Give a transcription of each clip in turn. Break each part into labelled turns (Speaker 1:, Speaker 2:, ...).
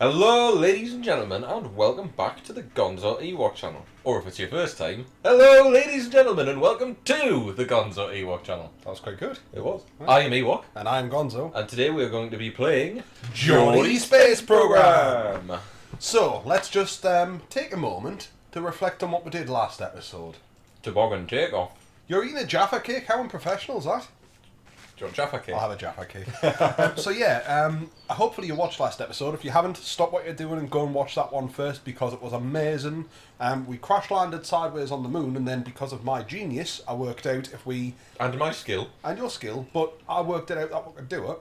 Speaker 1: Hello, ladies and gentlemen, and welcome back to the GonzoEwok channel. Or if it's your first time, hello, ladies and gentlemen, and welcome to the GonzoEwok channel.
Speaker 2: That was quite good.
Speaker 1: It was.
Speaker 2: Right.
Speaker 1: I am Ewok.
Speaker 2: And I'm Gonzo.
Speaker 1: And today we are going to be playing
Speaker 2: Geordie Space Program.
Speaker 1: Program.
Speaker 2: So, let's just take a moment to reflect on what we did last episode.
Speaker 1: Toboggan takeoff.
Speaker 2: You're eating a Jaffa cake? How unprofessional is that?
Speaker 1: Do you want Jaffa cake?
Speaker 2: I'll have a Jaffa cake. So yeah, hopefully you watched last episode. If you haven't, stop what you're doing and go and watch that one first because it was amazing. We crash landed sideways on the moon, and then because of my genius, I worked out if we...
Speaker 1: And my skill.
Speaker 2: And your skill, but I worked it out that we could do it.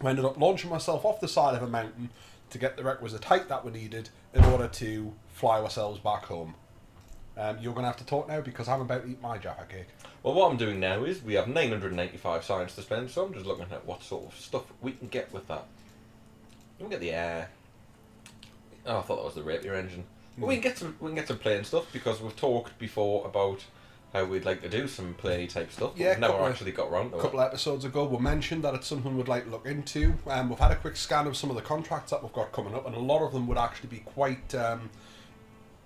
Speaker 2: I ended up launching myself off the side of a mountain to get the requisite height that we needed in order to fly ourselves back home. You're going to have to talk now because I'm about to eat my Jaffa cake.
Speaker 1: Well, what I'm doing now is we have 985 science to spend, so I'm just looking at what sort of stuff we can get with that. We can get the air. Oh, I thought that was the rapier engine. But we can get some plane stuff because we've talked before about how we'd like to do some play type stuff. But
Speaker 2: Yeah,
Speaker 1: we've never actually got around to
Speaker 2: A
Speaker 1: it.
Speaker 2: couple of episodes ago, we mentioned that it's something we'd like to look into. We've had a quick scan of some of the contracts that we've got coming up, and a lot of them would actually be quite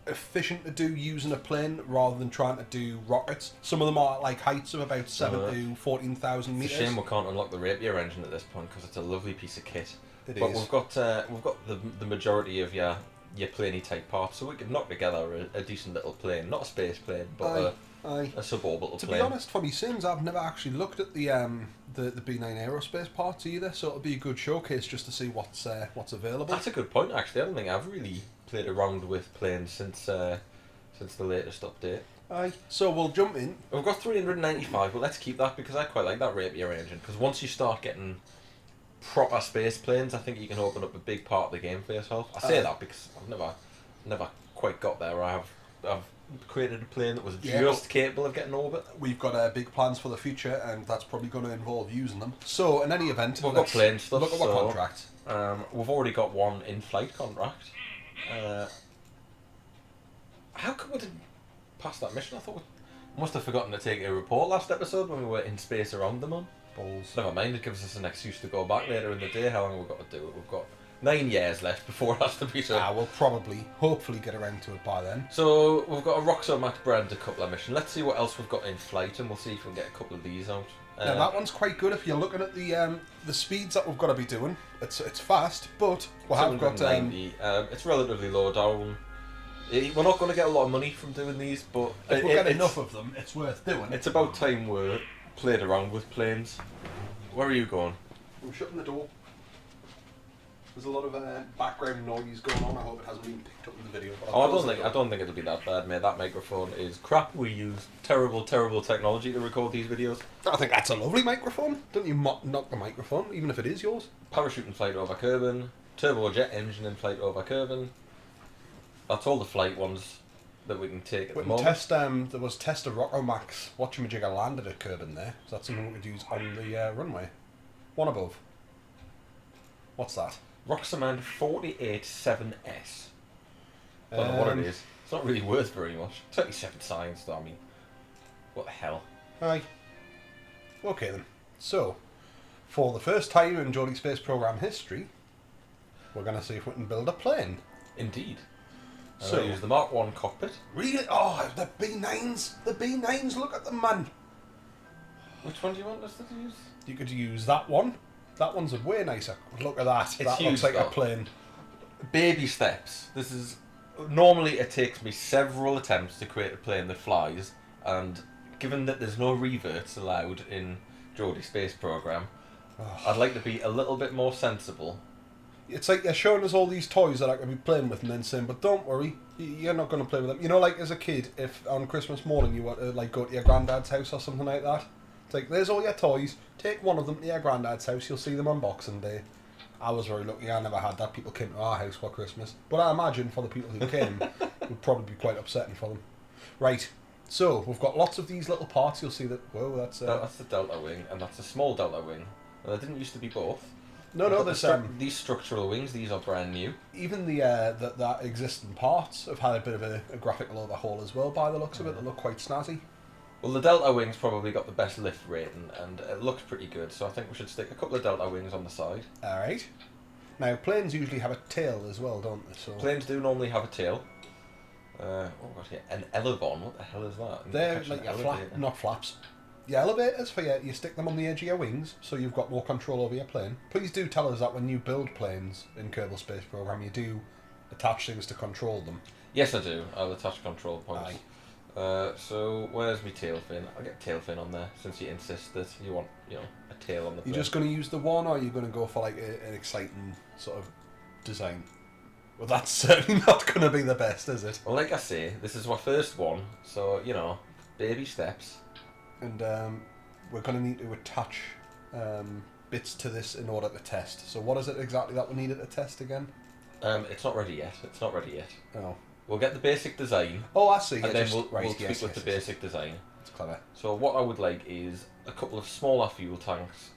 Speaker 2: efficient to do using a plane rather than trying to do rockets. Some of them are at like heights of about 7 to 14,000
Speaker 1: It's
Speaker 2: meters.
Speaker 1: a shame we can't unlock the rapier engine at this point because it's a lovely piece of kit.
Speaker 2: It
Speaker 1: But
Speaker 2: is.
Speaker 1: we've got the majority of your planey type parts, so we could knock together a decent little plane, not a space plane, but
Speaker 2: Aye.
Speaker 1: a suborbital
Speaker 2: To
Speaker 1: plane.
Speaker 2: be honest, for me sins, I've never actually looked at the B9 aerospace parts either, so it'll be a good showcase just to see what's available.
Speaker 1: That's a good point, actually. I don't think I've really played around with planes since the latest update.
Speaker 2: Aye. So we'll jump in.
Speaker 1: We've got 395, but let's keep that because I quite like that rapier engine. Because once you start getting proper space planes, I think you can open up a big part of the game for yourself. I say that because I've never quite got there. I've created a plane that was just capable of getting orbit.
Speaker 2: We've got big plans for the future, and that's probably going to involve using them. So, in any event,
Speaker 1: We've got plane stuff.
Speaker 2: Look at what contract.
Speaker 1: We've already got one in-flight contract. How come we didn't pass that mission? I thought we must have forgotten to take a report last episode when we were in space around the moon.
Speaker 2: Balls.
Speaker 1: Never mind, it gives us an excuse to go back later in the day. How long have we got to do it? We've got 9 years left before it has to be so.
Speaker 2: We'll hopefully get around to it by then.
Speaker 1: So we've got a Roxomax brand, a couple of missions. Let's see what else we've got in flight, and we'll see if we can get a couple of these out.
Speaker 2: Now that one's quite good if you're looking at the speeds that we've got to be doing. It's fast, but we have got
Speaker 1: 790. It's relatively low down. We're not going to get a lot of money from doing these, but
Speaker 2: if we get enough of them, it's worth doing.
Speaker 1: It's about time we played around with planes. Where are you going?
Speaker 2: I'm shutting the door. There's a lot of background noise going on. I hope it hasn't been picked up in the video. But
Speaker 1: I don't think it'll be that bad, mate. That microphone is crap. We use terrible technology to record these videos.
Speaker 2: I think that's a lovely microphone. Don't you knock the microphone, even if it is yours.
Speaker 1: Parachute in flight over Kerbin. Turbojet engine in flight over Kerbin. That's all the flight ones that we can take at the moment.
Speaker 2: There was test of Roxomax whatchamajigger landed at Kerbin there. So that's something we could use on the runway. One above. What's that?
Speaker 1: Roxoman 487S. I don't know what it is. It's not really worth very much. 27 science though, I mean. What the hell?
Speaker 2: Aye. Okay then. So, for the first time in Geordie Space Program history, we're going to see if we can build a plane.
Speaker 1: Indeed.
Speaker 2: So
Speaker 1: use the Mark 1 cockpit.
Speaker 2: Really? Oh, the B9s! The B9s, look at them, man!
Speaker 1: Which one do you want us to use?
Speaker 2: You could use that one. That one's way nicer. Look at that.
Speaker 1: It's
Speaker 2: that
Speaker 1: huge,
Speaker 2: looks like
Speaker 1: though.
Speaker 2: a plane.
Speaker 1: Baby steps. This is... Normally it takes me several attempts to create a plane that flies, and given that there's no reverts allowed in Geordie Space Program, I'd like to be a little bit more sensible.
Speaker 2: It's like they're showing us all these toys that I can be playing with and then saying, but don't worry, you're not going to play with them. You know, like as a kid, if on Christmas morning you want to like go to your granddad's house or something like that, it's like, there's all your toys, take one of them to your granddad's house, you'll see them on Boxing Day. I was very lucky, I never had that. People came to our house for Christmas. But I imagine for the people who came, it would probably be quite upsetting for them. Right, so we've got lots of these little parts, you'll see that, whoa, that's
Speaker 1: the Delta Wing, and that's a small Delta Wing. There didn't used to be both.
Speaker 2: No, there's
Speaker 1: these structural wings, these are brand new.
Speaker 2: Even that existing parts have had a bit of a graphical overhaul as well, by the looks of it. They look quite snazzy.
Speaker 1: Well, the Delta Wing's probably got the best lift rating, and it looks pretty good, so I think we should stick a couple of Delta Wings on the side.
Speaker 2: Alright. Now, planes usually have a tail as well, don't they? So
Speaker 1: Planes do normally have a tail. Oh god, yeah, an elevon. What the hell is that?
Speaker 2: they're
Speaker 1: Catch
Speaker 2: like
Speaker 1: an
Speaker 2: your
Speaker 1: elevator.
Speaker 2: not flaps. Your elevators for you stick them on the edge of your wings, so you've got more control over your plane. Please do tell us that when you build planes in Kerbal Space Program, you do attach things to control them.
Speaker 1: Yes, I do. I'll attach control points.
Speaker 2: Aye.
Speaker 1: So where's my tail fin? I'll get tail fin on there since you insist that you want, a tail on the plane.
Speaker 2: You're just going to use the one, or are you going to go for like an exciting sort of design? Well, that's certainly not going to be the best, is it?
Speaker 1: Well, like I say, this is my first one, so baby steps.
Speaker 2: And we're going to need to attach bits to this in order to test. So what is it exactly that we needed to test again?
Speaker 1: It's not ready yet. It's not ready yet.
Speaker 2: Oh.
Speaker 1: We'll get the basic design.
Speaker 2: Oh, I see.
Speaker 1: And then we'll tweak with the basic design.
Speaker 2: It's clever.
Speaker 1: So what I would like is a couple of smaller fuel tanks.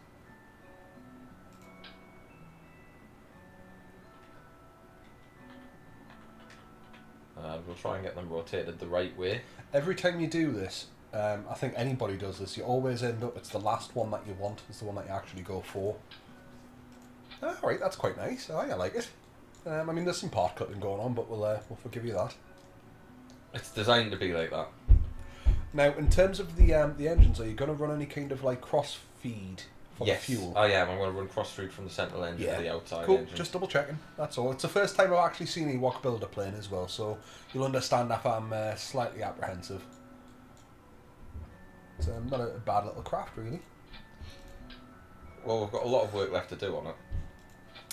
Speaker 1: And we'll try and get them rotated the right way.
Speaker 2: Every time you do this, I think anybody does this, you always end up, it's the last one that you want, it's the one that you actually go for. Alright, that's quite nice. I like it. I mean, there's some part clipping going on, but we'll forgive you that.
Speaker 1: It's designed to be like that.
Speaker 2: Now, in terms of the engines, are you going to run any kind of like cross feed for
Speaker 1: Yes,
Speaker 2: the fuel?
Speaker 1: I am. I'm going to run cross feed from the central engine to the outside
Speaker 2: Cool.
Speaker 1: engine.
Speaker 2: Just double checking. That's all. It's the first time I've actually seen Ewok build a plane as well, so you'll understand if I'm slightly apprehensive. It's not a bad little craft, really.
Speaker 1: Well, we've got a lot of work left to do on it.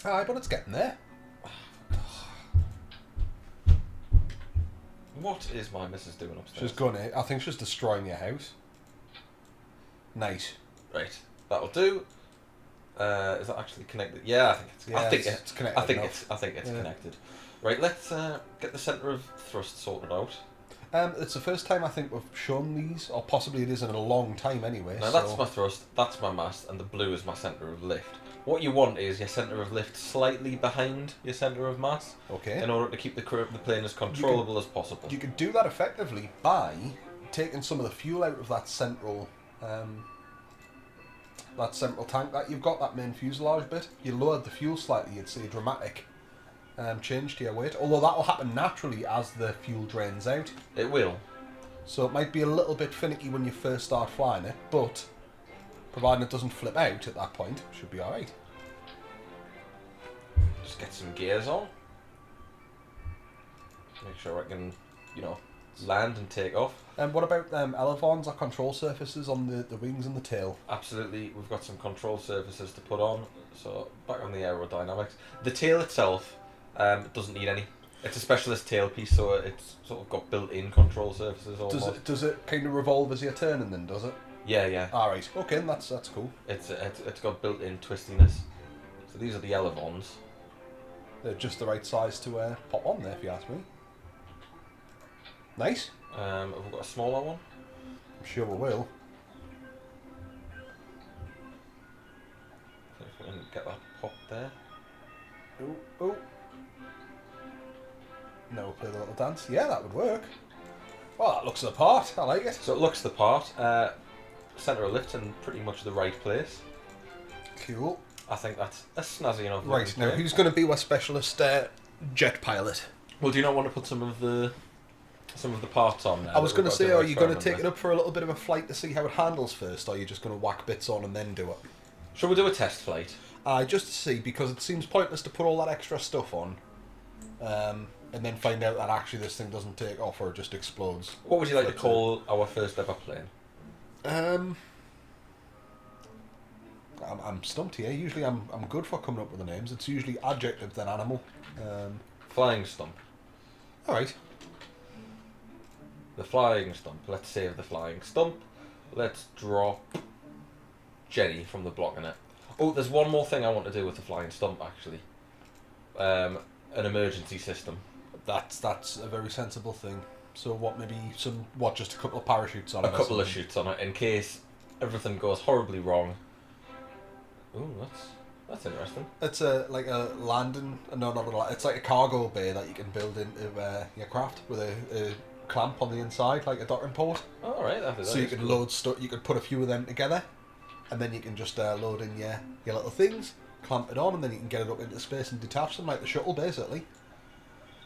Speaker 2: Aye, but it's getting there.
Speaker 1: What is my missus doing upstairs?
Speaker 2: She's gonna. I think she's destroying your house. Nice.
Speaker 1: Right, that'll do. Is that actually connected? Yeah, I think it's.
Speaker 2: Yeah,
Speaker 1: I think
Speaker 2: it's connected.
Speaker 1: I think
Speaker 2: enough.
Speaker 1: it's
Speaker 2: Yeah.
Speaker 1: connected. Right, let's get the centre of thrust sorted out.
Speaker 2: It's the first time I think we've shown these, or possibly it is in a long time anyway.
Speaker 1: Now that's my thrust, that's my mast, and the blue is my centre of lift. What you want is your centre of lift slightly behind your centre of mass,
Speaker 2: Okay.
Speaker 1: in order to keep the plane as controllable as possible.
Speaker 2: You could do that effectively by taking some of the fuel out of that central tank that you've got, that main fuselage bit. You lowered the fuel slightly, you'd see a dramatic change to your weight. Although that will happen naturally as the fuel drains out.
Speaker 1: It will.
Speaker 2: So it might be a little bit finicky when you first start flying it, but providing it doesn't flip out at that point, should be alright.
Speaker 1: Just get some gears on. Make sure I can, land and take off.
Speaker 2: And what about elevons or control surfaces on the wings and the tail?
Speaker 1: Absolutely, we've got some control surfaces to put on. So back on the aerodynamics. The tail itself doesn't need any. It's a specialist tail piece, so it's sort of got built-in control surfaces almost.
Speaker 2: Does it kind of revolve as you're turning then, does it?
Speaker 1: Yeah.
Speaker 2: Alright, okay, that's cool.
Speaker 1: It's got built-in twistiness. So these are the elevons.
Speaker 2: They're just the right size to pop on there, if you ask me. Nice.
Speaker 1: Have we got a smaller one?
Speaker 2: I'm sure we will.
Speaker 1: If we can get that popped there.
Speaker 2: Oh. Now we'll play the little dance. Yeah, that would work. Well, that looks the part. I like it.
Speaker 1: So it looks the part. Centre of lift in pretty much the right place.
Speaker 2: Cool.
Speaker 1: I think that's a snazzy enough.
Speaker 2: Right, now who's going to be our specialist jet pilot?
Speaker 1: Well, do you not want to put some of the parts on there?
Speaker 2: I was going to say, are you going to take it
Speaker 1: up?
Speaker 2: up for a little bit of a flight to see how it handles first, or are you just going to whack bits on and then do it?
Speaker 1: Shall we do a test flight?
Speaker 2: Just to see, because it seems pointless to put all that extra stuff on, and then find out that actually this thing doesn't take off or it just explodes.
Speaker 1: What would you like to call our first ever plane?
Speaker 2: I'm stumped here. Usually I'm good for coming up with the names. It's usually adjective then animal.
Speaker 1: Flying stump.
Speaker 2: Alright.
Speaker 1: The flying stump. Let's save the flying stump. Let's drop Jenny from the block in it. Oh, there's one more thing I want to do with the flying stump actually. An emergency system.
Speaker 2: That's a very sensible thing. So what, maybe just a couple of parachutes on it?
Speaker 1: A couple of chutes on it in case everything goes horribly wrong. Ooh, that's interesting.
Speaker 2: It's like a landing. No, not a. It's like a cargo bay that you can build into your craft with a clamp on the inside, like a docking port.
Speaker 1: All right,
Speaker 2: so you can load stuff. You could put a few of them together, and then you can just load in your little things, clamp it on, and then you can get it up into space and detach them like the shuttle, basically.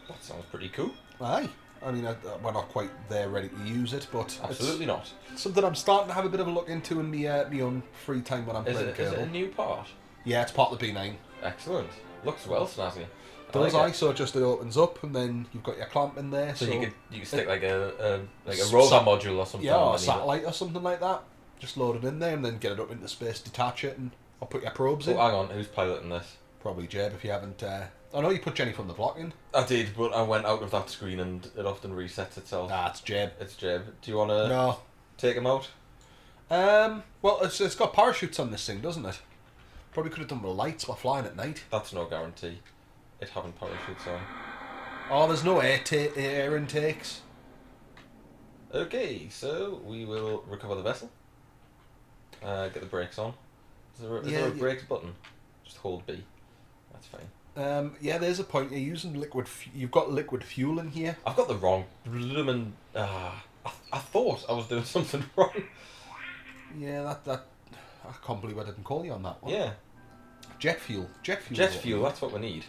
Speaker 1: That sounds pretty cool.
Speaker 2: Aye. I mean, we're not quite there ready to use it, but
Speaker 1: Absolutely not.
Speaker 2: it's something I'm starting to have a bit of a look into in my own free time when I'm playing
Speaker 1: Is it
Speaker 2: Kerbal.
Speaker 1: a new part?
Speaker 2: Yeah, it's part of the B9.
Speaker 1: Excellent. Looks well snazzy.
Speaker 2: Does
Speaker 1: like it.
Speaker 2: so just it opens up, and then you've got your clamp in there.
Speaker 1: So you could stick like a
Speaker 2: S-
Speaker 1: rover
Speaker 2: sat-
Speaker 1: module or something.
Speaker 2: yeah, or a
Speaker 1: underneath it.
Speaker 2: satellite or something like that. Just load it in there, and then get it up into space, detach it, and I'll put your probes
Speaker 1: Oh,
Speaker 2: in.
Speaker 1: hang on. Who's piloting this?
Speaker 2: Probably Jeb if you haven't. I know you put Jenny from the block in.
Speaker 1: I did, but I went out of that screen and it often resets itself.
Speaker 2: Ah, it's Jeb.
Speaker 1: It's Jeb. Do you want to
Speaker 2: No.
Speaker 1: take him out?
Speaker 2: Well, it's got parachutes on this thing, doesn't it? Probably could have done with lights while flying at night.
Speaker 1: That's no guarantee. It having parachutes on.
Speaker 2: Oh, there's no air intakes.
Speaker 1: Okay, so we will recover the vessel. Get the brakes on. Is there
Speaker 2: Yeah,
Speaker 1: a brakes button? Just hold B. That's fine.
Speaker 2: Yeah, there's a point. You're using liquid. You've got liquid fuel in here.
Speaker 1: I've got the wrong bloomin'. I thought I was doing something wrong.
Speaker 2: Yeah, that. I can't believe I didn't call you on that one.
Speaker 1: Yeah,
Speaker 2: Jet fuel. Jet fuel.
Speaker 1: jet
Speaker 2: is what
Speaker 1: fuel.
Speaker 2: we need.
Speaker 1: That's what we need.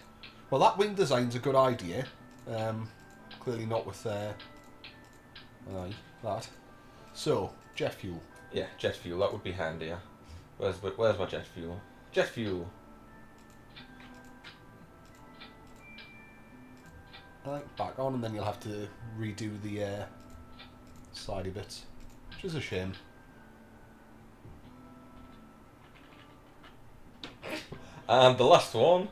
Speaker 2: Well, that wing design's a good idea. Clearly not with that. So jet fuel.
Speaker 1: Yeah, jet fuel. That would be handier. Where's my jet fuel? Jet fuel.
Speaker 2: Right, back on, and then you'll have to redo the sidey bits, which is a shame.
Speaker 1: And the last one.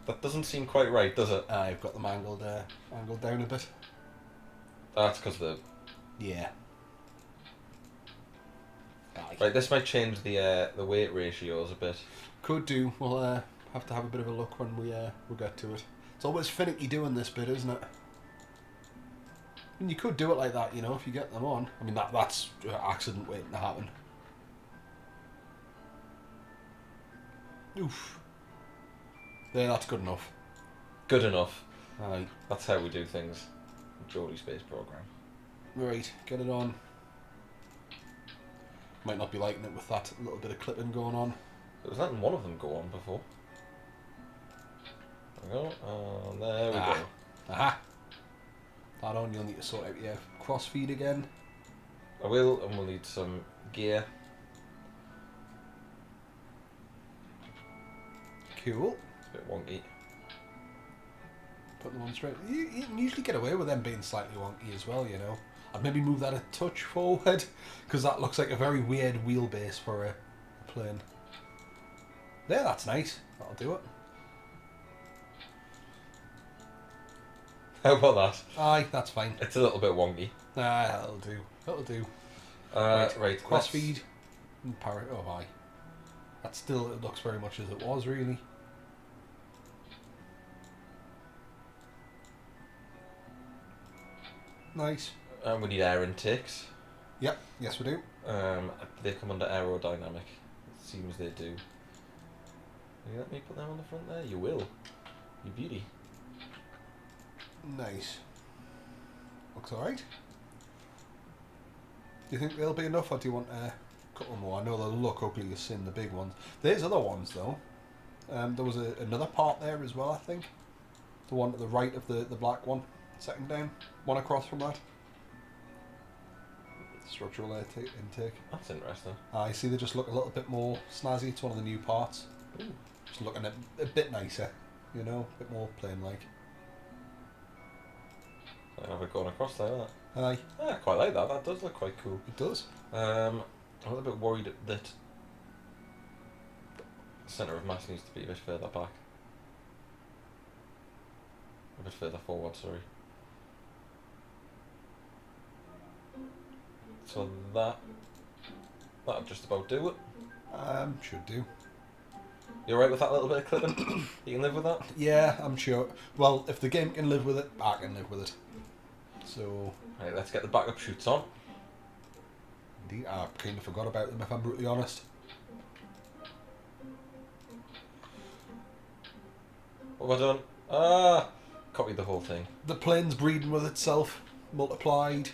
Speaker 1: That doesn't seem quite right, does it?
Speaker 2: I've got them angled down a bit.
Speaker 1: That's because the
Speaker 2: Yeah. Aye.
Speaker 1: right. This might change the weight ratios a bit.
Speaker 2: Could do. We'll have to have a bit of a look when we get to it. It's always finicky doing this bit, isn't it? And you could do it like that, you know, if you get them on. I mean, that's an accident waiting to happen. Oof. There, that's good enough.
Speaker 1: Good enough.
Speaker 2: Aye.
Speaker 1: That's how we do things. Geordie Space Program.
Speaker 2: Right, get it on. Might not be liking it with that little bit of clipping going on.
Speaker 1: There was letting one of them go on before. There we go. And there we go.
Speaker 2: Aha. That on, you'll need to sort out your cross feed again.
Speaker 1: I will, and we'll need some gear.
Speaker 2: Cool.
Speaker 1: It's a bit wonky.
Speaker 2: Put them on straight. You can usually get away with them being slightly wonky as well, you know. I'd maybe move that a touch forward, because that looks like a very weird wheelbase for a plane. There, that's nice. That'll do it.
Speaker 1: How about that?
Speaker 2: Aye, that's fine.
Speaker 1: It's a little bit wonky.
Speaker 2: Ah, that'll do. That'll do.
Speaker 1: Right.
Speaker 2: Cross feed. And oh, aye. That still it looks very much as it was, really. Nice.
Speaker 1: And we need air intakes.
Speaker 2: Yep. Yes, we do.
Speaker 1: They come under aerodynamic. It seems they do. Will you let me put them on the front there? You will. You beauty.
Speaker 2: Nice. Looks alright. Do you think they'll be enough, or do you want a couple more? I know they'll look ugly as sin, the big ones. There's other ones, though. There was another part there as well, I think. The one to the right of the black one. Second down. One across from that. Structural air intake.
Speaker 1: That's interesting.
Speaker 2: I see they just look a little bit more snazzy. It's one of the new parts.
Speaker 1: Ooh.
Speaker 2: Just looking a bit nicer, you know, a bit more plain-like.
Speaker 1: I have it going across like that.
Speaker 2: Aye,
Speaker 1: Yeah, I quite like that. That does look quite cool.
Speaker 2: it does.
Speaker 1: I'm a little bit worried that the centre of mass needs to be a bit further back. A bit further forward, sorry. So that'll just about do it.
Speaker 2: Should do.
Speaker 1: You alright with that little bit of clipping? You can live with that?
Speaker 2: Yeah, I'm sure. Well, if the game can live with it, I can live with it. So,
Speaker 1: Right, let's get the backup shoots on.
Speaker 2: indeed, I kind of forgot about them, if I'm brutally honest.
Speaker 1: What have I done? Ah! Copied the whole thing.
Speaker 2: The plane's breeding with itself, multiplied.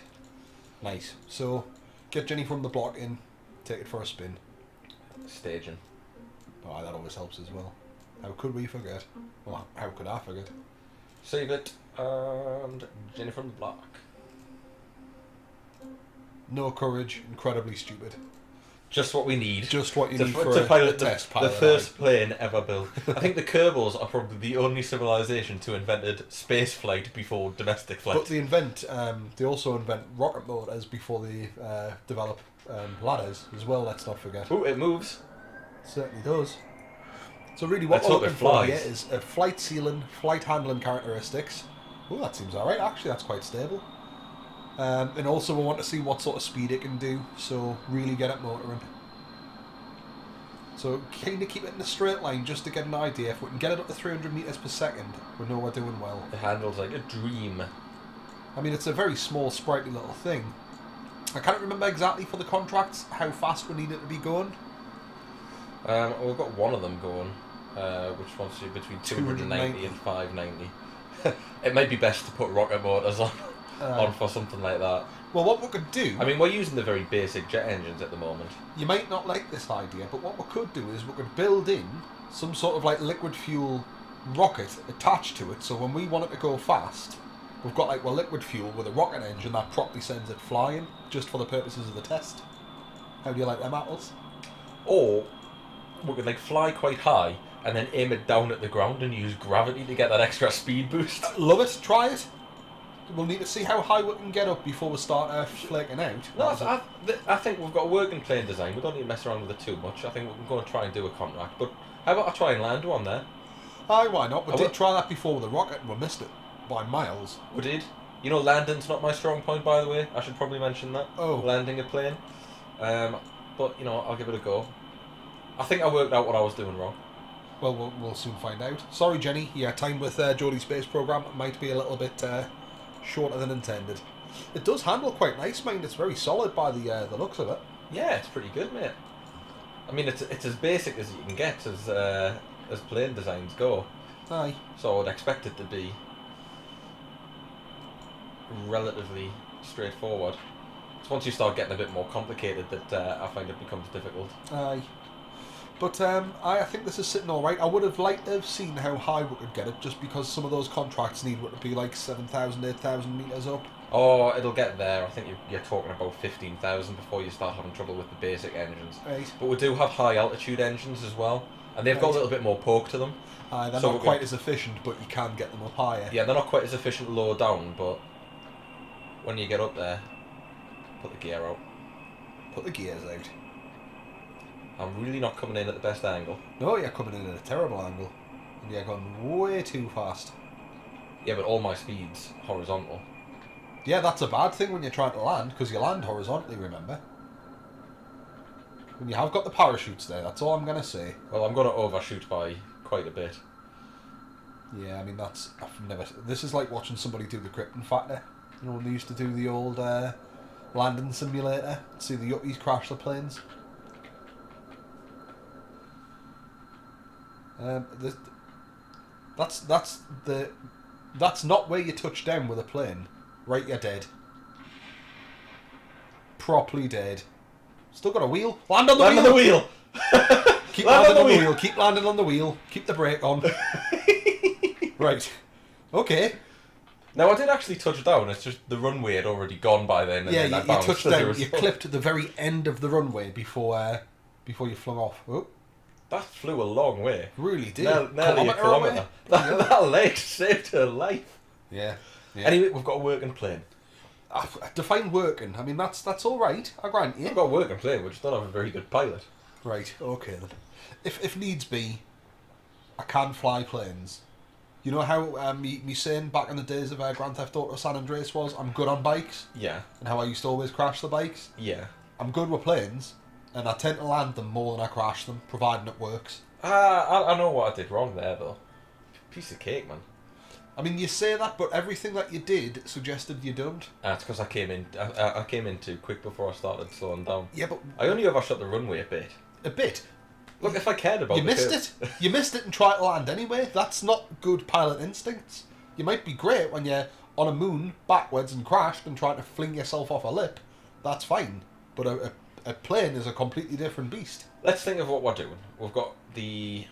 Speaker 2: Nice. So, get Jenny from the block in, take it for a spin.
Speaker 1: Staging.
Speaker 2: Oh, that always helps as well. How could we forget? Well, how could I forget?
Speaker 1: Save it, and Jennifer Black.
Speaker 2: No courage, incredibly stupid.
Speaker 1: Just what we need.
Speaker 2: Just what you need for
Speaker 1: to
Speaker 2: a
Speaker 1: pilot
Speaker 2: test
Speaker 1: the
Speaker 2: pilot.
Speaker 1: first plane ever built. I think the Kerbals are probably the only civilization to invented space flight before domestic flight.
Speaker 2: But they also invent rocket motors before they develop ladders as well, let's not forget.
Speaker 1: Ooh, it moves.
Speaker 2: It certainly does. So really what
Speaker 1: Let's
Speaker 2: we're
Speaker 1: hope it
Speaker 2: looking for
Speaker 1: flies.
Speaker 2: here is flight ceiling, flight handling characteristics. Oh, that seems alright. Actually, that's quite stable. And also we want to see what sort of speed it can do, so really get it motoring. So kind of keep it in a straight line just to get an idea. If we can get it up to 300 metres per second, we know we're doing well.
Speaker 1: It handles like a dream.
Speaker 2: I mean, it's a very small, sprightly little thing. I can't remember exactly for the contracts how fast we need it to be going.
Speaker 1: We've got one of them going, which wants you between 290 and 590. It might be best to put rocket motors on for something like that.
Speaker 2: Well, what we could do...
Speaker 1: I mean, we're using the very basic jet engines at the moment.
Speaker 2: You might not like this idea, but what we could do is we could build in some sort of like liquid fuel rocket attached to it, so when we want it to go fast, we've got like liquid fuel with a rocket engine that properly sends it flying, just for the purposes of the test. How do you like them apples?
Speaker 1: Or we could like fly quite high and then aim it down at the ground and use gravity to get that extra speed boost.
Speaker 2: Love it, try it. We'll need to see how high we can get up before we start flaking out.
Speaker 1: No, I think we've got a working plane design. We don't need to mess around with it too much. I think we can go and try and do a contract. But how about I try and land one there?
Speaker 2: Aye, why not? We did try that before with the rocket and we missed it by miles.
Speaker 1: We did. You know, landing's not my strong point, by the way. I should probably mention that.
Speaker 2: Oh.
Speaker 1: Landing a plane. But, you know, I'll give it a go. I think I worked out what I was doing wrong.
Speaker 2: Well, we'll soon find out. Sorry, Jenny. Yeah, time with Geordie Space Program might be a little bit shorter than intended. It does handle quite nice, mind. It's very solid by the looks of it.
Speaker 1: Yeah, it's pretty good, mate. I mean, it's as basic as you can get as plane designs go.
Speaker 2: Aye.
Speaker 1: So I'd expect it to be relatively straightforward. It's once you start getting a bit more complicated that I find it becomes difficult.
Speaker 2: Aye. But I think this is sitting all right. I would have liked to have seen how high we could get it, just because some of those contracts need what to be like 7,000, 8,000 metres up.
Speaker 1: Oh, it'll get there. I think you're talking about 15,000 before you start having trouble with the basic engines.
Speaker 2: Right.
Speaker 1: But we do have high altitude engines as well, and they've got a little bit more poke to them.
Speaker 2: Aye, they're
Speaker 1: So
Speaker 2: not quite as efficient, but you can get them up higher.
Speaker 1: Yeah, they're not quite as efficient low down, but when you get up there, put the gear out.
Speaker 2: Put the gears out.
Speaker 1: I'm really not coming in at the best angle.
Speaker 2: No, you're coming in at a terrible angle. And you're going way too fast.
Speaker 1: Yeah, but all my speed's horizontal.
Speaker 2: Yeah, that's a bad thing when you're trying to land, because you land horizontally, remember? When you have got the parachutes there, that's all I'm going to say.
Speaker 1: Well, I'm going to overshoot by quite a bit.
Speaker 2: Yeah, I mean, this is like watching somebody do the Krypton Factor. You know, when they used to do the old landing simulator, see the yuppies crash the planes. That's not where you touch down with a plane. Right, you're dead. Properly dead. Still got a wheel. Land on the
Speaker 1: Land
Speaker 2: wheel.
Speaker 1: on the wheel.
Speaker 2: Keep
Speaker 1: Land
Speaker 2: landing
Speaker 1: on
Speaker 2: on
Speaker 1: the
Speaker 2: the
Speaker 1: wheel.
Speaker 2: wheel. Keep landing on the wheel. Keep the brake on. Right. Okay.
Speaker 1: Now, I did actually touch down. It's just the runway had already gone by then. And
Speaker 2: Yeah,
Speaker 1: then I
Speaker 2: you
Speaker 1: bounced
Speaker 2: touched
Speaker 1: as a
Speaker 2: down. You
Speaker 1: result.
Speaker 2: clipped at the very end of the runway before you flung off. Oh,
Speaker 1: That flew a long way.
Speaker 2: really did.
Speaker 1: Nearly a kilometre.
Speaker 2: away.
Speaker 1: That leg saved her life.
Speaker 2: Yeah. Yeah.
Speaker 1: Anyway, we've got a working plane.
Speaker 2: Define working. I mean, that's all right. I grant you.
Speaker 1: We've got a working plane. We just don't have a very good pilot.
Speaker 2: Right. Okay then. If needs be, I can fly planes. You know how me saying back in the days of Grand Theft Auto San Andreas was, I'm good on bikes,
Speaker 1: Yeah.
Speaker 2: and how I used to always crash the bikes.
Speaker 1: Yeah.
Speaker 2: I'm good with planes, and I tend to land them more than I crash them, providing it works.
Speaker 1: I know what I did wrong there, though. Piece of cake, man.
Speaker 2: I mean, you say that, but everything that you did suggested you don't.
Speaker 1: That's because I came in too quick before I started slowing down.
Speaker 2: Yeah, but
Speaker 1: I only overshot the runway a bit.
Speaker 2: a bit.
Speaker 1: Look, if I cared about
Speaker 2: You missed it. You missed it and tried to land anyway. That's not good pilot instincts. You might be great when you're on a moon backwards and crashed and trying to fling yourself off a lip. That's fine. But a plane is a completely different beast.
Speaker 1: Let's think of what we're doing. We've got the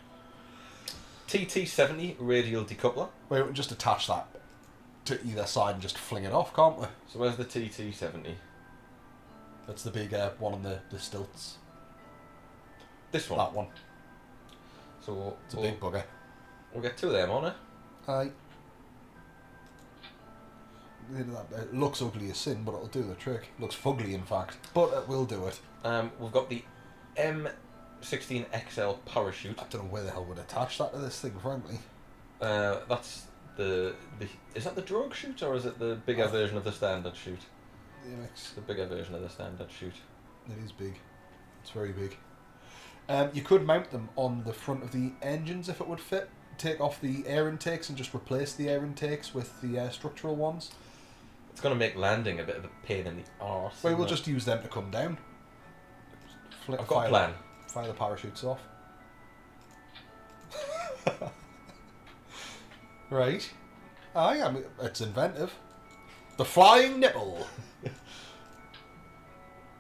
Speaker 1: TT70 radial decoupler.
Speaker 2: We can just attach that to either side and just fling it off, can't we?
Speaker 1: So where's the TT70?
Speaker 2: That's the big one on the stilts.
Speaker 1: This one?
Speaker 2: That one.
Speaker 1: So
Speaker 2: It's a big bugger.
Speaker 1: We'll get two of them on it.
Speaker 2: Aye. It looks ugly as sin, but it'll do the trick. Looks fugly, in fact, but it will do it.
Speaker 1: We've got the M16XL parachute.
Speaker 2: I don't know where the hell would attach that to this thing, frankly.
Speaker 1: That's the is that the drogue chute, or is it the bigger version of the standard chute?
Speaker 2: It's
Speaker 1: The bigger version of the standard chute.
Speaker 2: It is big. It's very big. You could mount them on the front of the engines if it would fit. Take off the air intakes and just replace the air intakes with the structural ones.
Speaker 1: It's going to make landing a bit of a pain in the arse.
Speaker 2: Well, we'll just use them to come down.
Speaker 1: I've got a plan.
Speaker 2: Fire the parachutes off. Right. Aye, I mean, it's inventive. The flying nipple.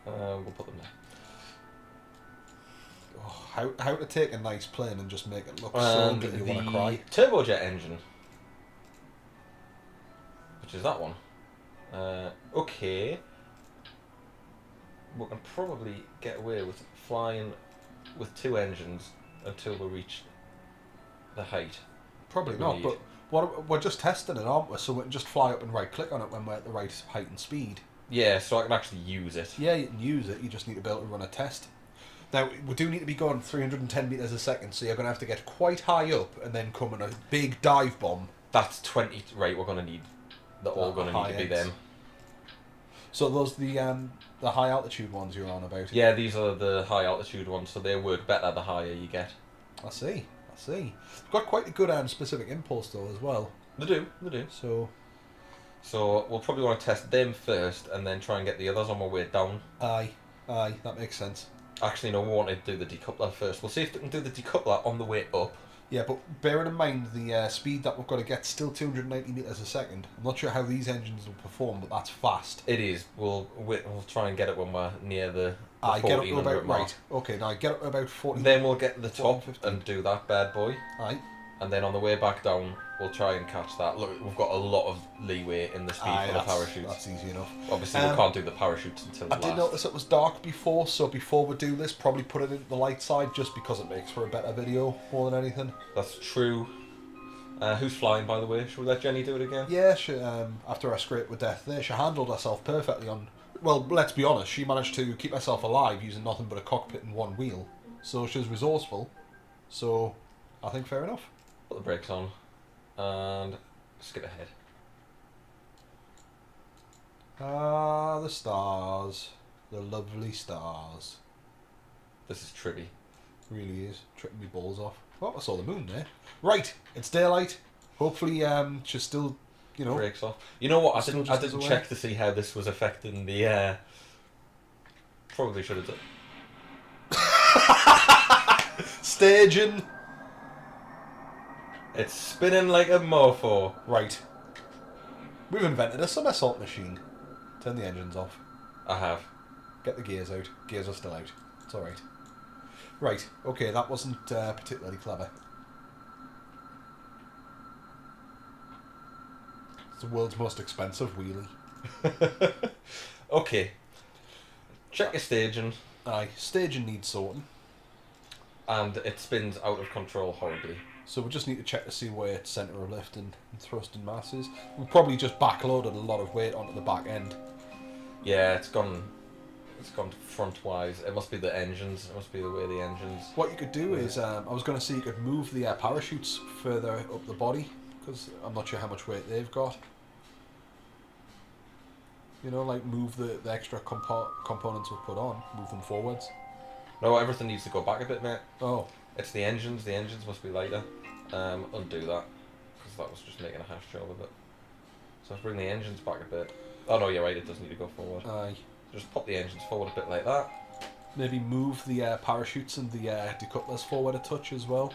Speaker 1: We'll put them there.
Speaker 2: Oh, how to take a nice plane and just make it look so good you want to cry.
Speaker 1: Turbojet engine, which is that one. Okay. We can probably get away with flying with two engines until we reach the height.
Speaker 2: Probably not, but we're just testing it, aren't we? So we can just fly up and right click on it when we're at the right height and speed.
Speaker 1: Yeah, so I can actually use it.
Speaker 2: Yeah, you can use it, you just need to be able to run a test. Now, we do need to be going 310 metres a second, so you're going to have to get quite high up and then come in a big dive bomb.
Speaker 1: That's 20. Right, we're going to need... They're all going to need to be them.
Speaker 2: So those the high altitude ones you're on about?
Speaker 1: Yeah, these are the high altitude ones, so they work better the higher you get.
Speaker 2: I see. Got quite a good specific impulse though as well.
Speaker 1: They do. So we'll probably want to test them first, and then try and get the others on our way down.
Speaker 2: Aye, that makes sense.
Speaker 1: Actually, no, we want to do the decoupler first. We'll see if we can do the decoupler on the way up.
Speaker 2: Yeah, but bearing in mind the speed that we've got to get, still 290 metres a second. I'm not sure how these engines will perform, but that's fast.
Speaker 1: It is. We'll try and get it when we're near the
Speaker 2: get up to
Speaker 1: 1400
Speaker 2: about
Speaker 1: mark.
Speaker 2: right. Okay, now get up to about 40.
Speaker 1: Then we'll get to the top
Speaker 2: 15.
Speaker 1: and do that bad boy.
Speaker 2: Aye.
Speaker 1: And then on the way back down, we'll try and catch that. Look, we've got a lot of leeway in the speed for the parachutes.
Speaker 2: That's easy enough.
Speaker 1: Obviously, we can't do the parachutes until
Speaker 2: I did notice it was dark before, so before we do this, probably put it into the light side just because it makes for a better video more than anything.
Speaker 1: That's true. Who's flying, by the way? Should we let Jenny do it again?
Speaker 2: Yeah, she, after her scrape with death there, she handled herself perfectly on... Well, let's be honest, she managed to keep herself alive using nothing but a cockpit and one wheel. So she was resourceful. So, I think fair enough.
Speaker 1: Put the brakes on and skip ahead.
Speaker 2: Ah, the stars. The lovely stars.
Speaker 1: This is trippy.
Speaker 2: Really is. Tripping me balls off. Oh, I saw the moon there. Right, it's daylight. Hopefully, she's still, you know...
Speaker 1: Brakes off. You know what? I
Speaker 2: Still
Speaker 1: didn't
Speaker 2: just as
Speaker 1: check to see how this was affecting the... Probably should have done.
Speaker 2: Staging.
Speaker 1: It's spinning like a mofo.
Speaker 2: Right. We've invented a somersault machine. Turn the engines off.
Speaker 1: I have.
Speaker 2: Get the gears out. Gears are still out. It's alright. Right. Okay, that wasn't particularly clever. It's the world's most expensive wheelie.
Speaker 1: Okay. Check your staging.
Speaker 2: Aye. Staging needs sorting.
Speaker 1: And it spins out of control horribly.
Speaker 2: So we just need to check to see where its centre of lift and thrust and mass is. We've probably just backloaded a lot of weight onto the back end.
Speaker 1: Yeah, it's gone front-wise. It must be the engines. It must be the way the engines...
Speaker 2: What you could do is, I was going to see you could move the parachutes further up the body, because I'm not sure how much weight they've got. You know, like move the extra components we've put on, move them forwards.
Speaker 1: No, everything needs to go back a bit, mate.
Speaker 2: Oh.
Speaker 1: It's the engines. The engines must be lighter. Undo that, because that was just making a hash job of it. So bring the engines back a bit. Oh no, you're right. It does need to go forward.
Speaker 2: Aye.
Speaker 1: Just pop the engines forward a bit like that.
Speaker 2: Maybe move the parachutes and the decouplers forward a touch as well.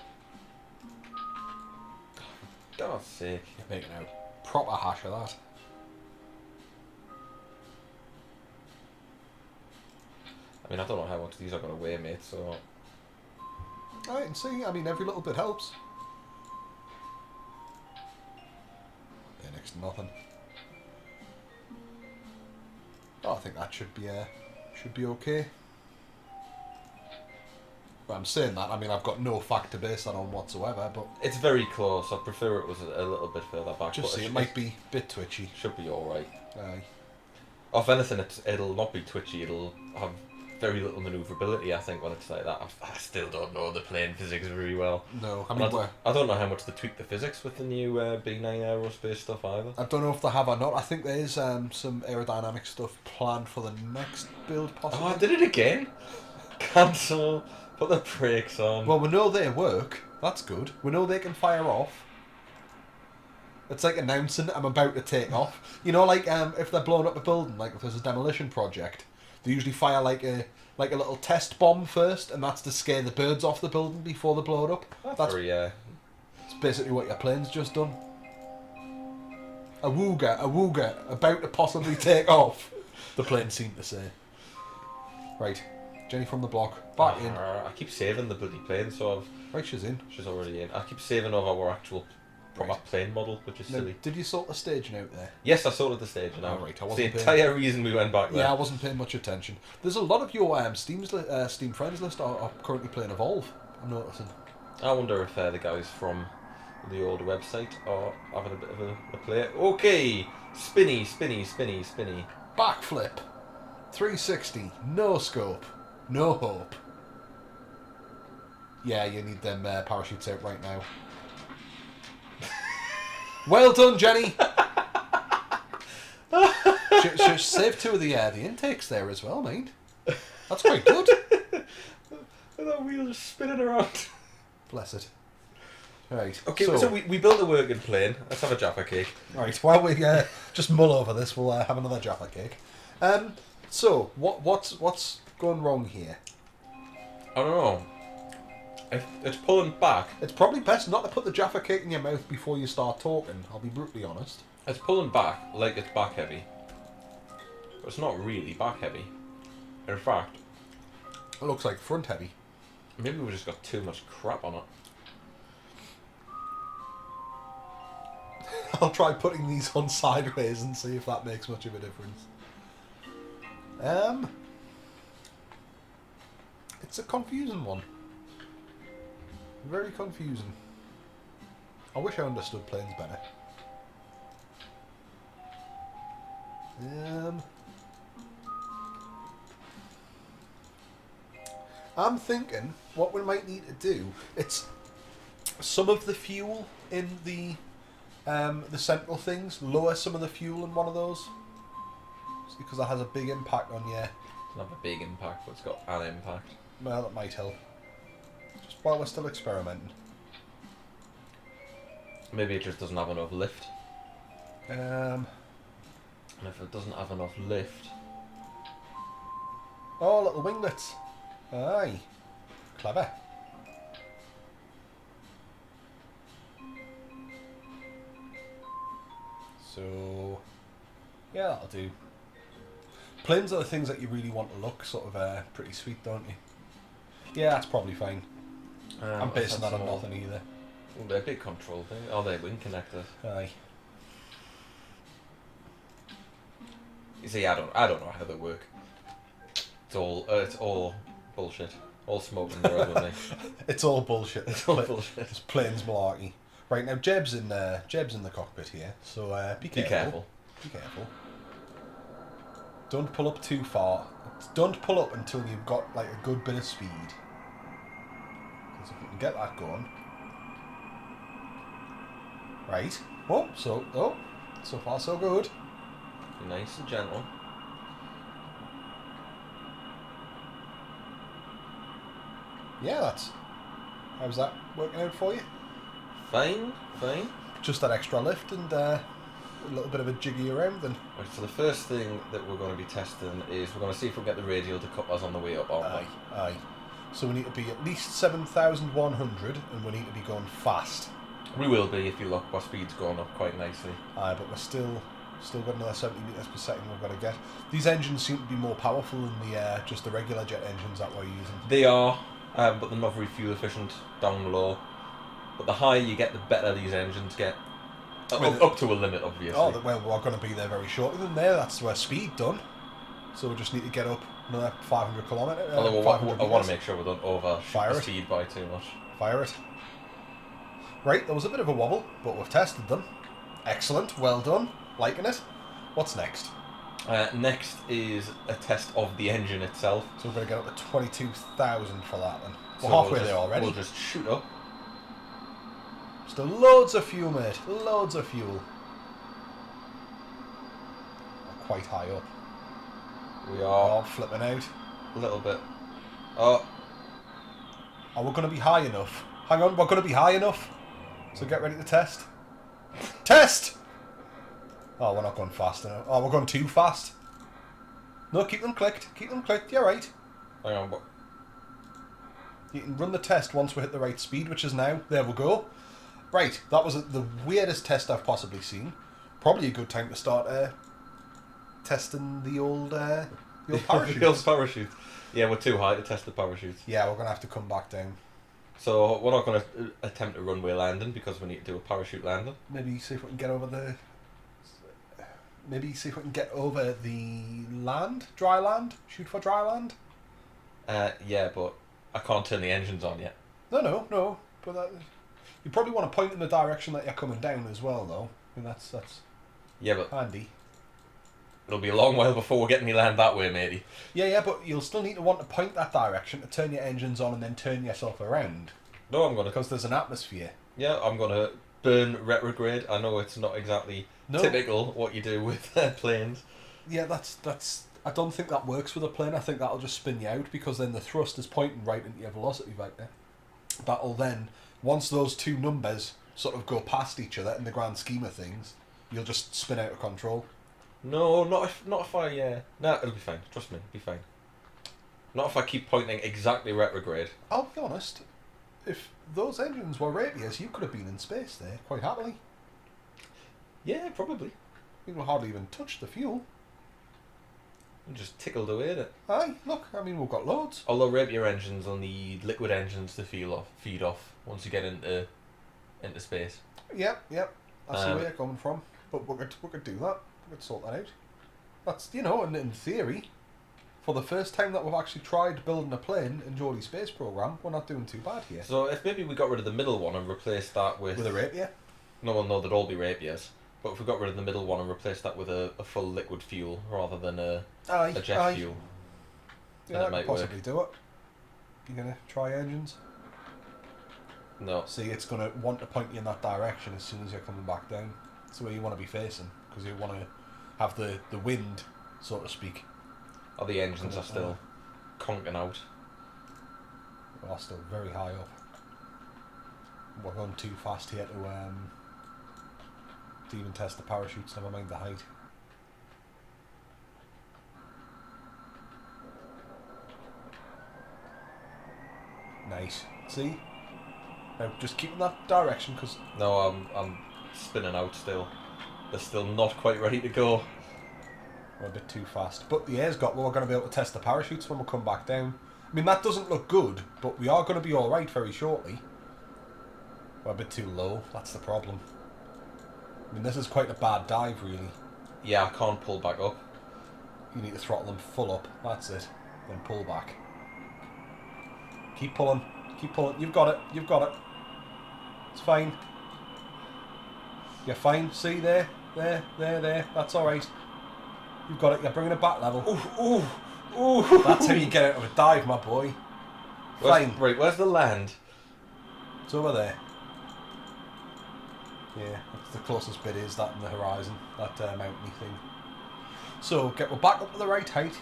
Speaker 1: God's sake!
Speaker 2: You're making a proper hash of that.
Speaker 1: I mean, I don't know how much these are going to weigh, mate. So
Speaker 2: I can see. I mean, every little bit helps. Yeah, next to nothing. Oh, I think that should be okay. But I'm saying that. I mean, I've got no fact to base that on whatsoever. But
Speaker 1: It's very close. I prefer it was a little bit further back.
Speaker 2: just
Speaker 1: but
Speaker 2: see, it might be a bit twitchy.
Speaker 1: Should be all right.
Speaker 2: Aye.
Speaker 1: If anything, it'll not be twitchy. It'll have very little manoeuvrability. I think when it's like that. I still don't know the plane physics very well.
Speaker 2: No, I
Speaker 1: And
Speaker 2: mean,
Speaker 1: I don't know how much they tweak the physics with the new B9 aerospace stuff either.
Speaker 2: I don't know if they have or not. I think there is some aerodynamic stuff planned for the next build, possibly.
Speaker 1: Oh, I did it again. Cancel. Put the brakes on.
Speaker 2: Well, we know they work. That's good. We know they can fire off. It's like announcing I'm about to take off. You know, like if they're blowing up a building, like if there's a demolition project, they usually fire like a little test bomb first, and that's to scare the birds off the building before they blow it up. That's basically what your plane's just done. A wooga, about to possibly take off. The plane seemed to say. Right, Jenny from the block, back in.
Speaker 1: I keep saving the bloody plane, so
Speaker 2: Right, she's in.
Speaker 1: she's already in. I keep saving over our actual proper
Speaker 2: Right.
Speaker 1: plane model, which is
Speaker 2: Now,
Speaker 1: silly.
Speaker 2: did you sort the staging out there?
Speaker 1: Yes, I sorted the stage now.
Speaker 2: Oh, right, I
Speaker 1: It's the
Speaker 2: wasn't paying-
Speaker 1: entire reason we went back there.
Speaker 2: Yeah, I wasn't paying much attention. There's a lot of your Steam friends list are currently playing Evolve, I'm noticing.
Speaker 1: I wonder if the guys from the old website are having a bit of a play. Okay, spinny.
Speaker 2: Backflip. 360. No scope. No hope. Yeah, you need them parachutes out right now. Well done, Jenny! she saved two of the intakes there as well, mate. That's quite good.
Speaker 1: That wheel is spinning around.
Speaker 2: Bless it. Right.
Speaker 1: Okay, so we built a working plane. Let's have a Jaffa cake.
Speaker 2: Right, while we just mull over this, we'll have another Jaffa cake. So, what's going wrong here?
Speaker 1: I don't know. It's pulling back.
Speaker 2: It's probably best not to put the Jaffa cake in your mouth before you start talking, I'll be brutally honest.
Speaker 1: It's pulling back like it's back heavy. But it's not really back heavy. In fact,
Speaker 2: It looks like front heavy.
Speaker 1: maybe we just got too much crap on it.
Speaker 2: I'll try putting these on sideways and see if that makes much of a difference. It's a confusing one. Very confusing. I wish I understood planes better. I'm thinking what we might need to do. It's some of the fuel in the central things. Lower some of the fuel in one of those, because that has a big impact on you.
Speaker 1: It doesn't have a big impact, but it's got an impact.
Speaker 2: Well, that might help. Just while we're still experimenting.
Speaker 1: Maybe it just doesn't have enough lift.
Speaker 2: Um.
Speaker 1: And if it doesn't have enough lift...
Speaker 2: Oh, little winglets. Aye. Clever. So, yeah, that'll do. Planes are the things that you really want to look sort of pretty sweet, don't you? Yeah, that's probably fine. I'm basing that on nothing either.
Speaker 1: Oh, they're a big control thing. Oh, they're wing connectors.
Speaker 2: Aye.
Speaker 1: You see, I don't know how they work. It's all bullshit. All smoke and mirrors with me.
Speaker 2: It's all bullshit.
Speaker 1: It's all bullshit.
Speaker 2: It's planes malarkey. Right, now Jeb's in the cockpit here, so be careful.
Speaker 1: Be careful.
Speaker 2: Be careful. Don't pull up too far. Don't pull up until you've got like a good bit of speed. Because if you can get that going. Right. So far so good.
Speaker 1: Be nice and gentle.
Speaker 2: Yeah, how's that working out for you?
Speaker 1: Fine.
Speaker 2: Just that extra lift and a little bit of a jiggy around then.
Speaker 1: Right, so the first thing that we're going to be testing is we're going to see if we can get the radial to cut us on the way up, aren't we?
Speaker 2: Aye. So we need to be at least 7,100 and we need to be going fast.
Speaker 1: We will be, if you look. Our speed's going up quite nicely.
Speaker 2: Aye, but we're still got another 70 metres per second we've got to get. These engines seem to be more powerful than the just the regular jet engines that we're using.
Speaker 1: They are. but they're not very fuel efficient down low. But the higher you get, the better these engines get. Up to a limit, obviously.
Speaker 2: Oh, well, we're going to be there very shortly than there. That's where speed done. So we just need to get up another 500 kilometres.
Speaker 1: Although I want to make sure we don't overshoot the speed by too much.
Speaker 2: Fire it. Right, there was a bit of a wobble, but we've tested them. Excellent, well done. Liking it. What's next?
Speaker 1: Next is a test of the engine itself.
Speaker 2: So we're going to get up to 22,000 for that then. We're
Speaker 1: So
Speaker 2: halfway there already.
Speaker 1: We'll just shoot up.
Speaker 2: Still loads of fuel, mate. Loads of fuel. We're quite high up.
Speaker 1: We are
Speaker 2: flipping out.
Speaker 1: a little bit. Oh.
Speaker 2: Are we going to be high enough? Hang on, we're going to be high enough. So get ready to test. Test! Oh, we're not going fast enough. Oh, we're going too fast. No, keep them clicked. Keep them clicked. You're right.
Speaker 1: Hang on, but
Speaker 2: You can run the test once we hit the right speed, which is now. There we go. Right, that was the weirdest test I've possibly seen. Probably a good time to start testing the old parachutes.
Speaker 1: the old parachutes. Yeah, we're too high to test the parachutes.
Speaker 2: Yeah, we're going to have to come back down.
Speaker 1: So we're not going to attempt a runway landing because we need to do a parachute landing.
Speaker 2: Maybe see if we can get over the... Maybe see if we can get over the land? Dry land? Shoot for dry land?
Speaker 1: Yeah, but I can't turn the engines on yet.
Speaker 2: No. But that, you probably want to point in the direction that you're coming down as well, though. I mean, that's
Speaker 1: yeah, but
Speaker 2: handy.
Speaker 1: It'll be a long while before we get any land that way, matey.
Speaker 2: Yeah, but you'll still need to want to point that direction to turn your engines on and then turn yourself around.
Speaker 1: No, I'm going to...
Speaker 2: Because there's an atmosphere.
Speaker 1: Yeah, I'm going to burn retrograde. I know it's not exactly typical what you do with planes.
Speaker 2: Yeah, that's. I don't think that works with a plane. I think that'll just spin you out because then the thrust is pointing right into your velocity vector. That'll then, once those two numbers sort of go past each other in the grand scheme of things, you'll just spin out of control.
Speaker 1: No, not if I... No, it'll be fine. Trust me, it'll be fine. Not if I keep pointing exactly retrograde.
Speaker 2: I'll be honest. If those engines were rapiers, you could have been in space there quite happily.
Speaker 1: Yeah, probably.
Speaker 2: You will hardly even touch the fuel.
Speaker 1: I'm just tickled away at it.
Speaker 2: Aye, look, I mean, we've got loads.
Speaker 1: Although rapier engines will need liquid engines to feed off once you get into space.
Speaker 2: Yep. I see where you're coming from. But we could do that. We could sort that out. That's, and in theory, for the first time that we've actually tried building a plane in Geordie space program, we're not doing too bad here.
Speaker 1: So if maybe we got rid of the middle one and replaced that with
Speaker 2: a rapier?
Speaker 1: No, they'd all be rapiers. But if we got rid of the middle one and replaced that with a full liquid fuel rather than a jet fuel,
Speaker 2: yeah, that might possibly do it. You gonna try engines?
Speaker 1: No.
Speaker 2: See, it's gonna want to point you in that direction as soon as you're coming back down. It's where you want to be facing because you want to have the wind, so to speak.
Speaker 1: Oh, the engines are still conking out.
Speaker 2: We are still very high up. We're going too fast here to even test the parachutes, never mind the height. Nice. See? Now just keep in that direction because...
Speaker 1: No, I'm spinning out still. They're still not quite ready to go.
Speaker 2: We're a bit too fast. But the air's got... Well, we're going to be able to test the parachutes when we come back down. I mean, that doesn't look good, but we are going to be alright very shortly. We're a bit too low, that's the problem. I mean, this is quite a bad dive, really.
Speaker 1: Yeah, I can't pull back up.
Speaker 2: You need to throttle them full up, that's it. Then pull back. Keep pulling. You've got it. It's fine. You're fine. See, there. That's alright. You've got it. You're bringing it back level.
Speaker 1: Ooh.
Speaker 2: That's how you get out of a dive, my boy. Fine.
Speaker 1: Right, where's the land?
Speaker 2: It's over there. Yeah, that's the closest bit is that in the horizon, that mountainy thing. So, we're back up to the right height.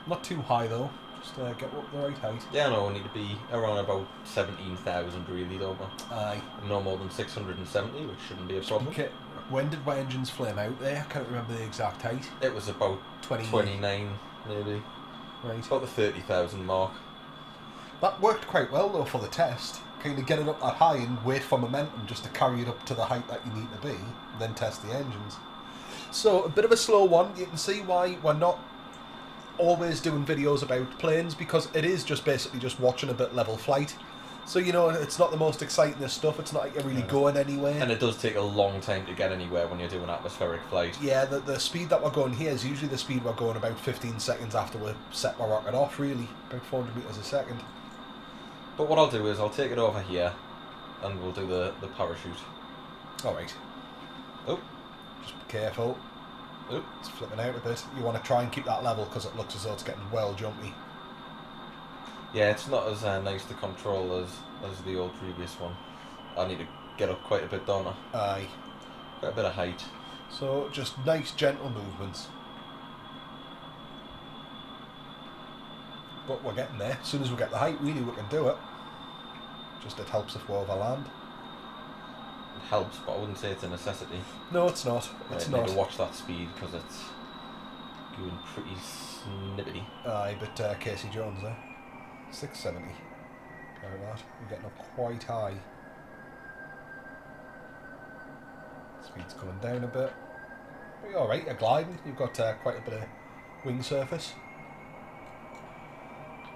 Speaker 2: Not too high though, just get up to the right height.
Speaker 1: Yeah, no, we need to be around about 17,000 really, don't we?
Speaker 2: Aye.
Speaker 1: No more than 670, which shouldn't be a problem.
Speaker 2: Okay. When did my engines flame out there? I can't remember the exact height.
Speaker 1: It was about 29 maybe.
Speaker 2: Right.
Speaker 1: About the 30,000 mark.
Speaker 2: That worked quite well though for the test. Kind of get it up that high and wait for momentum just to carry it up to the height that you need to be, and then test the engines. So a bit of a slow one. You can see why we're not always doing videos about planes because it is just basically just watching a bit level flight. So, you know, it's not the most exciting stuff. It's not like you're really going anywhere.
Speaker 1: And it does take a long time to get anywhere when you're doing atmospheric flight.
Speaker 2: Yeah, the speed that we're going here is usually the speed we're going about 15 seconds after we set my rocket off, really. About 400 metres a second.
Speaker 1: But what I'll do is I'll take it over here and we'll do the parachute.
Speaker 2: Alright.
Speaker 1: Oh.
Speaker 2: Just be careful.
Speaker 1: Oh.
Speaker 2: It's flipping out a bit. You want to try and keep that level because it looks as though it's getting well jumpy.
Speaker 1: Yeah, it's not as nice to control as the old previous one. I need to get up quite a bit, don't I?
Speaker 2: Aye.
Speaker 1: Quite a bit of height.
Speaker 2: So, just nice, gentle movements. But we're getting there. As soon as we get the height, really, we can do it. Just it helps if we're over land.
Speaker 1: It helps, but I wouldn't say it's a necessity.
Speaker 2: No, it's not. It's
Speaker 1: I
Speaker 2: not.
Speaker 1: need to watch that speed because it's going pretty snippety.
Speaker 2: Aye, but Casey Jones there. 670. Like that. We're getting up quite high. Speed's coming down a bit. But you're alright, you're gliding. You've got quite a bit of wing surface.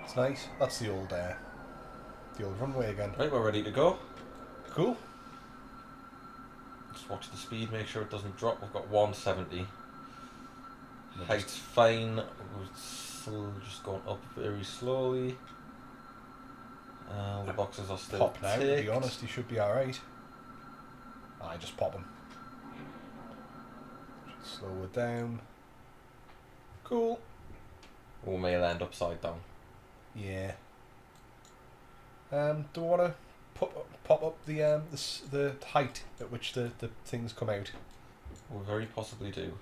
Speaker 2: It's nice. That's the old runway again.
Speaker 1: Right, we're ready to go.
Speaker 2: Cool.
Speaker 1: Just watch the speed, make sure it doesn't drop. We've got 170.
Speaker 2: We're
Speaker 1: Height's fine. We're still just going up very slowly. The boxes are still
Speaker 2: pop now, to be
Speaker 1: ticked.
Speaker 2: honest, he should be alright. I just pop him. Slow it down. Cool.
Speaker 1: We may land upside down.
Speaker 2: Yeah. Do we want to pop up the height at which the things come out?
Speaker 1: We very possibly do.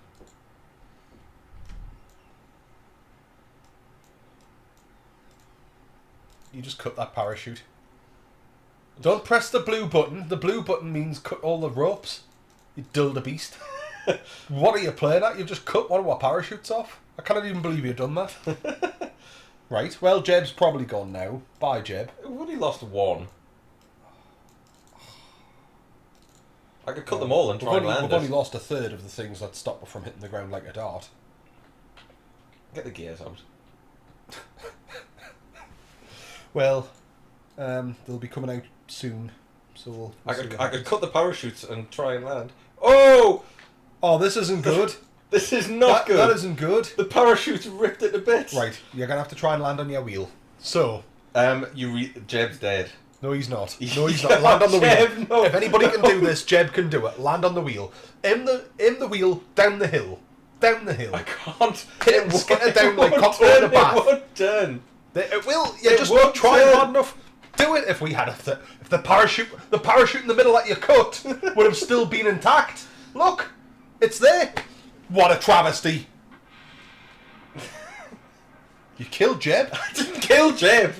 Speaker 2: You just cut that parachute. Don't press the blue button. The blue button means cut all the ropes. You dull beast. What are you playing at? You've just cut one of our parachutes off. I cannot even believe you've done that. Right, well, Jeb's probably gone now. Bye, Jeb.
Speaker 1: We've only lost one. I could cut them all and try and land
Speaker 2: We've only lost a third of the things that stop us from hitting the ground like a dart.
Speaker 1: Get the gears out.
Speaker 2: Well, they'll be coming out soon, so we'll
Speaker 1: I could cut the parachutes and try and land. Oh!
Speaker 2: Oh, this isn't good.
Speaker 1: This is not good.
Speaker 2: That isn't good.
Speaker 1: The parachute's ripped it to bits.
Speaker 2: Right, you're going to have to try and land on your wheel. So...
Speaker 1: Jeb's dead.
Speaker 2: No, he's not. No, he's not. Land on the
Speaker 1: Jeb,
Speaker 2: wheel.
Speaker 1: no.
Speaker 2: If anybody can do this, Jeb can do it. Land on the wheel. Aim the wheel down the hill. Down the hill.
Speaker 1: I can't.
Speaker 2: Hit it, skitter down like cocktail in a bath.
Speaker 1: It won't turn.
Speaker 2: It will. You
Speaker 1: It
Speaker 2: just
Speaker 1: won't
Speaker 2: not try
Speaker 1: turn.
Speaker 2: hard enough. Do it. If we had if the parachute in the middle that you cut would have still been intact. Look, it's there. What a travesty. You killed Jeb.
Speaker 1: I didn't kill Jeb.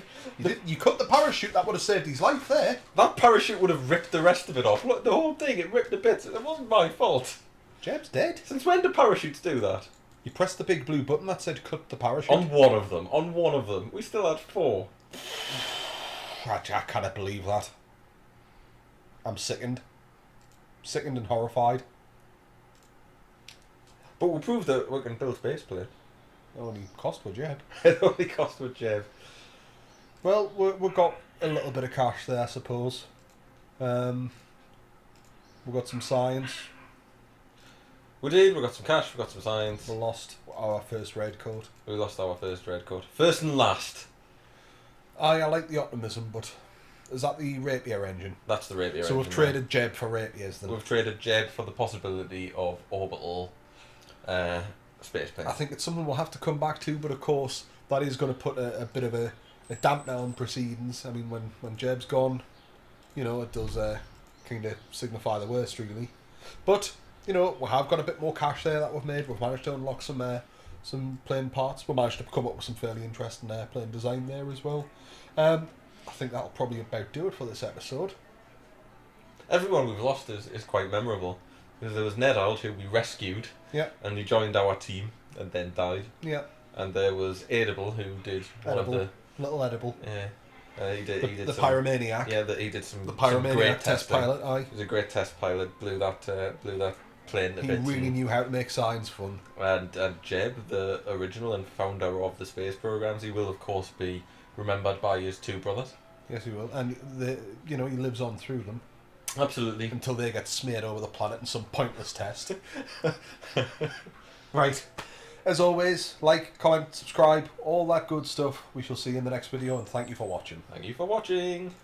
Speaker 2: You cut the parachute. That would have saved his life there.
Speaker 1: That parachute would have ripped the rest of it off. Look, the whole thing, it ripped to bits. It wasn't my fault.
Speaker 2: Jeb's dead.
Speaker 1: Since when do parachutes do that?
Speaker 2: You pressed the big blue button that said cut the parachute.
Speaker 1: On one of them. On one of them. We still had 4.
Speaker 2: I cannot believe that. I'm sickened. Sickened and horrified.
Speaker 1: But we proved that we can build space plane.
Speaker 2: It only cost for Jeb.
Speaker 1: It only cost with Jeb.
Speaker 2: Well, we've got a little bit of cash there, I suppose. We've got some science.
Speaker 1: We did, we got some cash, we got some science.
Speaker 2: We lost our first red coat.
Speaker 1: We lost our first red coat. First and last.
Speaker 2: I like the optimism, but is that the rapier engine?
Speaker 1: That's the rapier
Speaker 2: So we've
Speaker 1: engine,
Speaker 2: traded Jeb for rapiers then.
Speaker 1: We've traded Jeb for the possibility of orbital space plane.
Speaker 2: I think it's something we'll have to come back to, but of course that is going to put a bit of a dampener on proceedings. I mean, when Jeb's gone, you know, it does kind of signify the worst, really. But, you know, we have got a bit more cash there that we've made. We've managed to unlock some plane parts. We managed to come up with some fairly interesting plane design there as well. I think that'll probably about do it for this episode.
Speaker 1: Everyone we've lost is quite memorable. Because there was Ned Old, who we rescued,
Speaker 2: Yeah.
Speaker 1: and he joined our team and then died.
Speaker 2: Yeah.
Speaker 1: And there was Edible, who did one of the...
Speaker 2: Little edible.
Speaker 1: Yeah. He did
Speaker 2: The
Speaker 1: some,
Speaker 2: Pyromaniac.
Speaker 1: Yeah, he did some
Speaker 2: The
Speaker 1: some
Speaker 2: Pyromaniac
Speaker 1: great
Speaker 2: test
Speaker 1: testing.
Speaker 2: pilot, aye.
Speaker 1: He was a great test pilot, blew that playing the
Speaker 2: He
Speaker 1: bits.
Speaker 2: really knew how to make science fun.
Speaker 1: And Jeb, the original and founder of the space programs, he will of course be remembered by his two brothers.
Speaker 2: Yes, he will. And he lives on through them
Speaker 1: Absolutely.
Speaker 2: until they get smeared over the planet in some pointless test. Right. As always, like, comment, subscribe, all that good stuff. We shall see you in the next video, and thank you for watching.
Speaker 1: Thank you for watching.